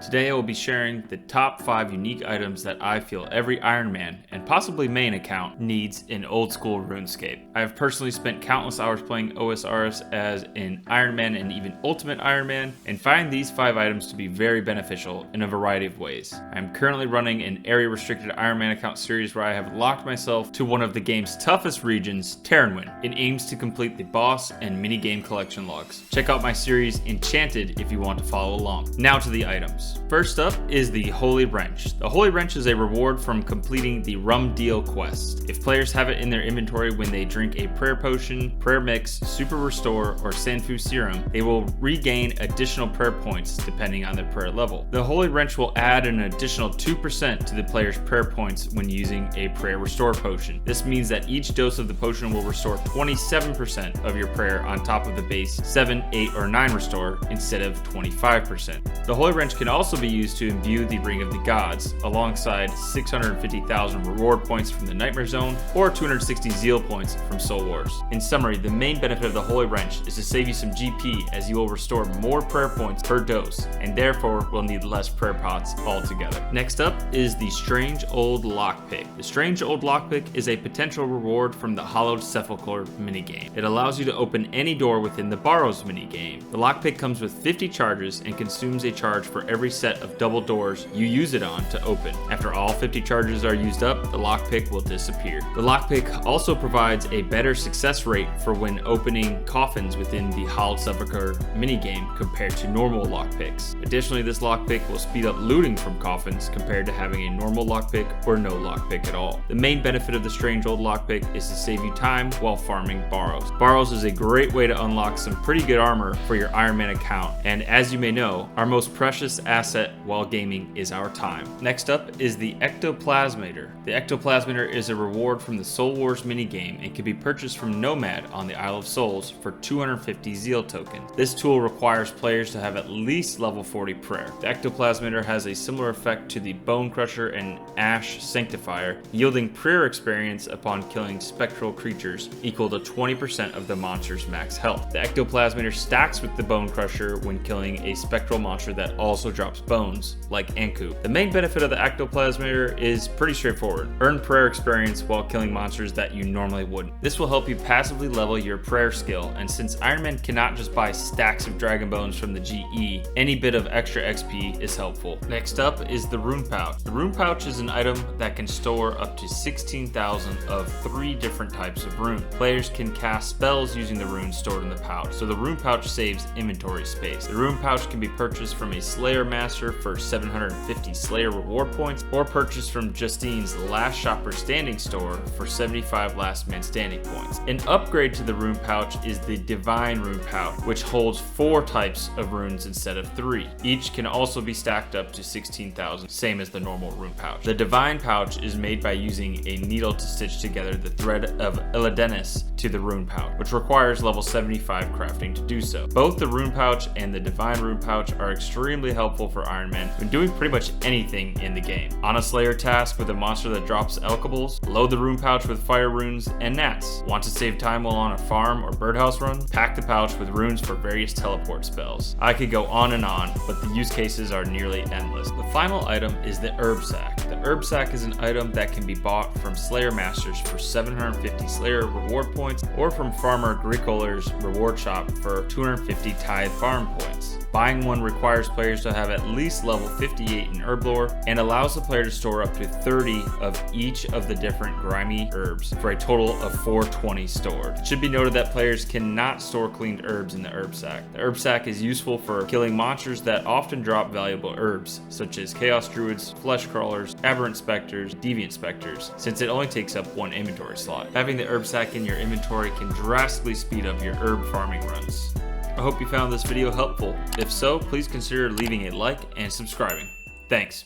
Today I will be sharing the top 5 unique items that I feel every Ironman and possibly main account needs in Old School Runescape. I have personally spent countless hours playing OSRS as an Ironman and even Ultimate Ironman, and find these 5 items to be very beneficial in a variety of ways. I am currently running an area restricted Ironman account series where I have locked myself to one of the game's toughest regions, Terranwin, in aims to complete the boss and minigame collection logs. Check out my series Enchanted if you want to follow along. Now to the items. First up is the Holy Wrench. The Holy Wrench is a reward from completing the Rum Deal quest. If players have it in their inventory when they drink a prayer potion, prayer mix, super restore, or Sanfu serum, they will regain additional prayer points depending on their prayer level. The Holy Wrench will add an additional 2% to the player's prayer points when using a prayer restore potion. This means that each dose of the potion will restore 27% of your prayer on top of the base 7, 8, or 9 restore instead of 25%. The Holy Wrench can also be used to imbue the Ring of the Gods, alongside 650,000 reward points from the Nightmare Zone or 260 Zeal points from Soul Wars. In summary, the main benefit of the Holy Wrench is to save you some GP, as you will restore more prayer points per dose, and therefore will need less prayer pots altogether. Next up is the Strange Old Lockpick. The Strange Old Lockpick is a potential reward from the Hollowed Sepulchre minigame. It allows you to open any door within the Borrows minigame. The lockpick comes with 50 charges and consumes a charge for every set of double doors you use it on to open. After all 50 charges are used up, the lockpick will disappear. The lockpick also provides a better success rate for when opening coffins within the Hollowed Sepulchre minigame compared to normal lockpicks. Additionally, this lockpick will speed up looting from coffins compared to having a normal lockpick or no lockpick at all. The main benefit of the Strange Old Lockpick is to save you time while farming Borrows. Borrows is a great way to unlock some pretty good armor for your Ironman account, and as you may know, our most precious asset while gaming is our time. Next up is the ectoplasmator. The ectoplasmator is a reward from the Soul Wars minigame and can be purchased from Nomad on the Isle of Souls for 250 Zeal tokens. This tool requires players to have at least level 40 prayer. The ectoplasmator has a similar effect to the Bone Crusher and Ash Sanctifier, yielding prayer experience upon killing spectral creatures equal to 20% of the monster's max health. The ectoplasmator stacks with the Bone Crusher when killing a spectral monster that also drops bones, like Anku. The main benefit of the ectoplasmator is pretty straightforward. Earn prayer experience while killing monsters that you normally wouldn't. This will help you passively level your prayer skill, and since Ironman cannot just buy stacks of dragon bones from the GE, any bit of extra XP is helpful. Next up is the Rune Pouch. The Rune Pouch is an item that can store up to 16,000 of 3 different types of rune. Players can cast spells using the runes stored in the pouch, so the Rune Pouch saves inventory space. The Rune Pouch can be purchased from a Slayer Master for 750 Slayer reward points, or purchased from Justine's Last Shopper Standing store for 75 Last Man Standing points. An upgrade to the Rune Pouch is the Divine Rune Pouch, which holds 4 types of runes instead of 3. Each can also be stacked up to 16,000, same as the normal Rune Pouch. The Divine Pouch is made by using a needle to stitch together the thread of Illidanus to the Rune Pouch, which requires level 75 crafting to do so. Both the Rune Pouch and the Divine Rune Pouch are extremely helpful for Ironman when doing pretty much anything in the game. On a Slayer task with a monster that drops alkables, load the Rune Pouch with fire runes and gnats. Want to save time while on a farm or birdhouse run? Pack the pouch with runes for various teleport spells. I could go on and on, but the use cases are nearly endless. The final item is the Herb Sack. The Herb Sack is an item that can be bought from Slayer Masters for 750 Slayer reward points, or from Farmer Agricole's reward shop for 250 Tithe farm points. Buying one requires players to have at least level 58 in herb lore, and allows the player to store up to 30 of each of the different grimy herbs for a total of 420 stored. It should be noted that players cannot store cleaned herbs in the Herb Sack. The Herb Sack is useful for killing monsters that often drop valuable herbs, such as Chaos Druids, Flesh Crawlers, Aberrant Specters, Deviant Specters, since it only takes up 1 inventory slot. Having the Herb Sack in your inventory can drastically speed up your herb farming runs. I hope you found this video helpful. If so, please consider leaving a like and subscribing. Thanks.